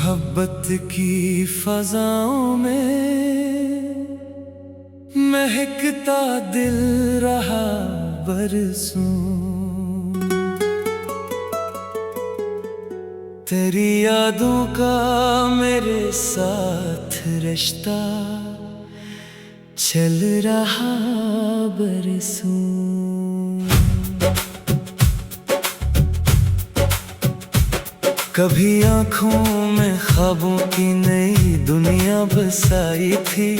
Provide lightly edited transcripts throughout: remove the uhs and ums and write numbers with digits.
मोहब्बत की फजाओं में महकता दिल रहा बरसों। तेरी यादों का मेरे साथ रिश्ता चल रहा बरसों। कभी आँखों में ख्वाबों की नई दुनिया बसाई थी,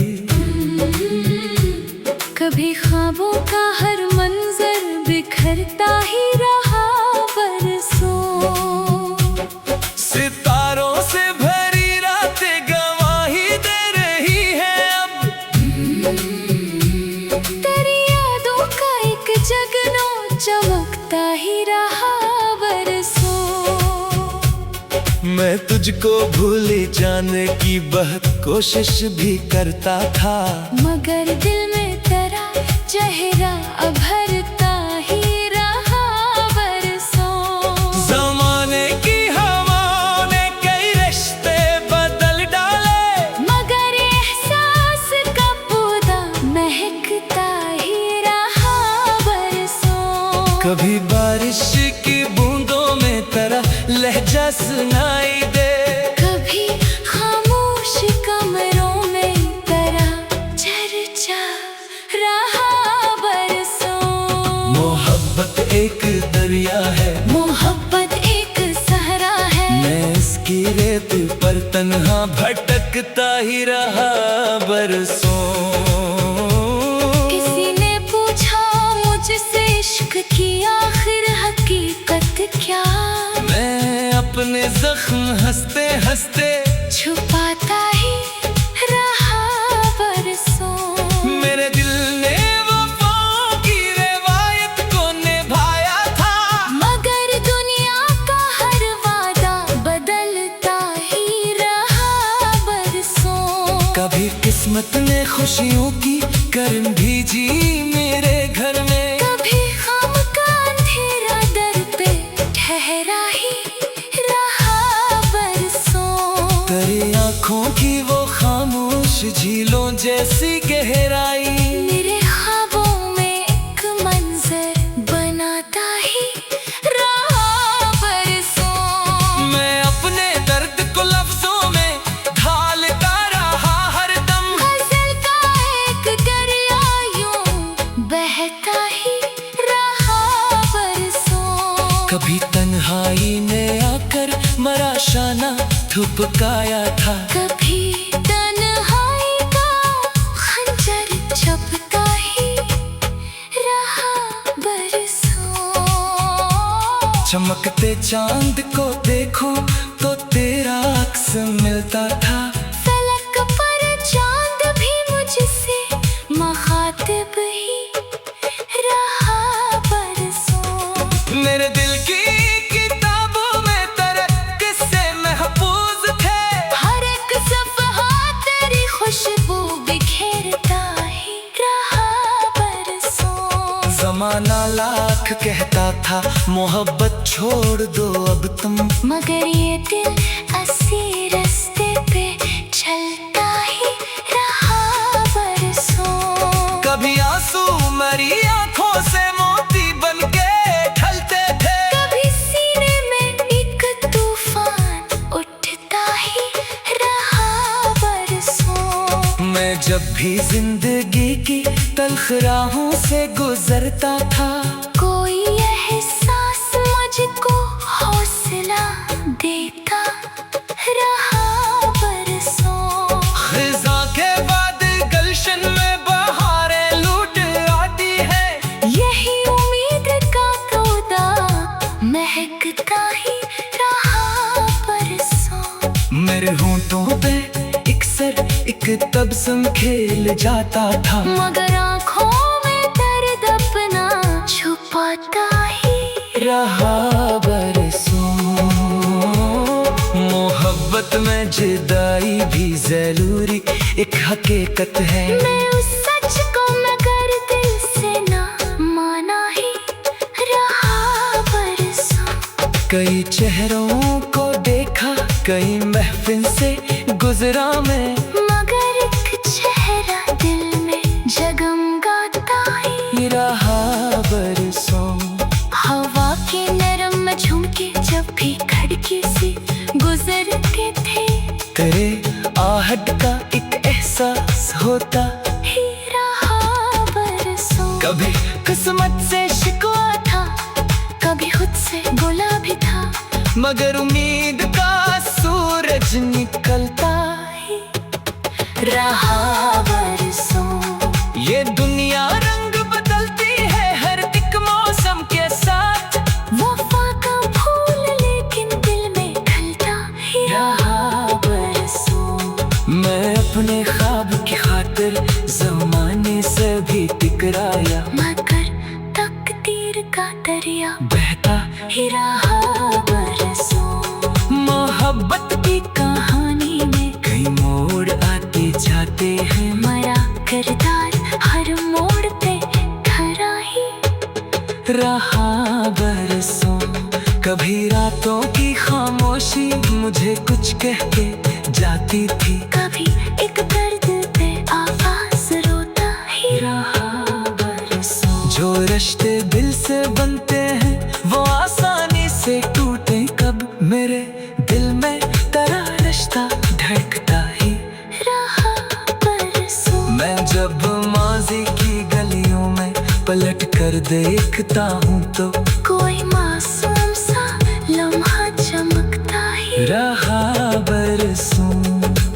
कभी ख्वाबों का हर मंजर बिखरता ही रहा बरसों। सितारों से भरी रातें गवाही दे रही है अब, तेरी यादों का एक जगनो चमकता ही रहा बरसों। मैं तुझको भूले जाने की बहुत कोशिश भी करता था, मगर दिल में तेरा चेहरा अभरता ही रहा बरसों। ज़माने की हवाओं ने कई रिश्ते बदल डाले, मगर एहसास का पौधा महकता ही रहा बरसों। कभी बारिश की बूंदों में तेरा लहजा सुनाई दे, कभी खामोश कमरों में तेरा चर्चा रहा बरसों। मोहब्बत एक दरिया है, मोहब्बत एक सहरा है, मैं इसकी रेत पर तन्हा भटकता ही रहा बरसों। किसी ने पूछा मुझसे इश्क की आखिर हकीकत क्या, मैं अपने जख्म हंसते हंसते छुपाता ही रहा बरसों। मेरे दिल ने वफाओं की रिवायत को निभाया था, मगर दुनिया का हर वादा बदलता ही रहा बरसों। कभी किस्मत ने खुशियों की किरण भेजी मेरे घर में, कभी गम का अंधेरा दर पे ठहरा ही रहा बरसों। तेरी आँखों की वो खामोश झीलों जैसी गहराई, मेरे ख्वाबों में एक मंजर बनाता ही रहा बरसों। मैं अपने दर्द को लफ्जों में ढालता रहा हरदम, गजल का एक दरिया यूं बहता ही रहा बरसों। कभी तन्हाई ने आकर मरा शाना थुपकाया था, कभी तन्हाई का खंजर छपता ही रहा बरसों। चमकते चांद को देखो तो तेरा अक्स मिलता था, फलक पर चांद भी मुझसे मुखातिब ही रहा बरसों। मेरे दिल की किताबों में तेरे किस्से महफूज थे, हर एक सफ़हा तेरी खुशबू बिखेरता ही रहा बरसों। ज़माना लाख कहता था मोहब्बत छोड़ दो अब तुम, मगर ये दिल असी रास्ते पे चलता ही रहा बरसों। कभी आंसू मरी आंखों से मोती बनके ढलते थे, कभी सीने में एक तूफान उठता ही रहा बरसों। मैं जब भी जिंदगी की तल्ख राहों से गुजरता था, कोई एहसास मुझको हौसला देता रहा बरसों। खिज़ा के बाद गलशन में बहारें लूट आती है, यही उम्मीद का पौधा महकता ही रहा बरसों। मेरे होंठों पे एक तबस्सुम खेल जाता था, मगर आँखों में दर्द अपना छुपाता ही रहा बरसों। मोहब्बत में जुदाई भी ज़रूरी एक हकीकत है, मैं उस सच को मगर दिल से ना माना ही रहा बरसों। कई चेहरों को देखा कई महफिल से गुजरा मैं, मगर एक चेहरा दिल में जगमगाता ही रहा बरसों। हवा के नरम झुमके जब भी खिड़की से गुजरते थे, तेरे आहट का एक एहसास होता ही रहा बरसों। कभी किस्मत से शिकवा था, कभी खुद से बोला भी था, मगर उम्मीद का सूरज निकलता ही रहा बरसों। ये दुनिया रंग बदलती है हर एक मौसम के साथ, वफा का फूल लेकिन दिल में खिलता ही रहा बरसों। मैं अपने ख्वाब की खातिर ज़माने से भी टकराया, मगर तकदीर का दरिया बहता ही रहा बरसों। मोहब्बत की कहानी में कई मोड़ आते जाते हैं, मरा किरदार हर मोड़ पे खरा ही रहा बरसों। कभी रातों की खामोशी मुझे कुछ कह के जाती थी, कभी एक दर्द पे आवाज रोता ही रहा बरसों। जो रिश्ते दिल से बनते हैं वो आसानी से टूटे कब, मेरे दिल में तेरा रिश्ता धड़कता ही रहा बरसों। मैं जब माजी की गलियों में पलट कर देखता हूँ तो कोई मासूम सा लम्हा चमकता ही रहा बरसों।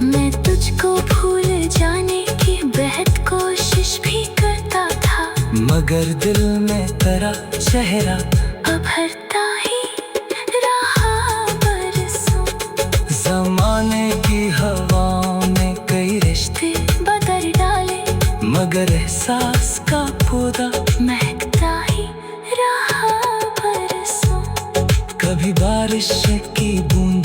मैं तुझको भूल जाने की बेहद कोशिश भी करता था, मगर दिल में तेरा चेहरा उभरता ही रहा बरसों। ज़माने की हवाओं में कई रिश्ते बदल डाले, मगर एहसास का पौधा महकता ही रहा बरसों। कभी बारिश की बूंद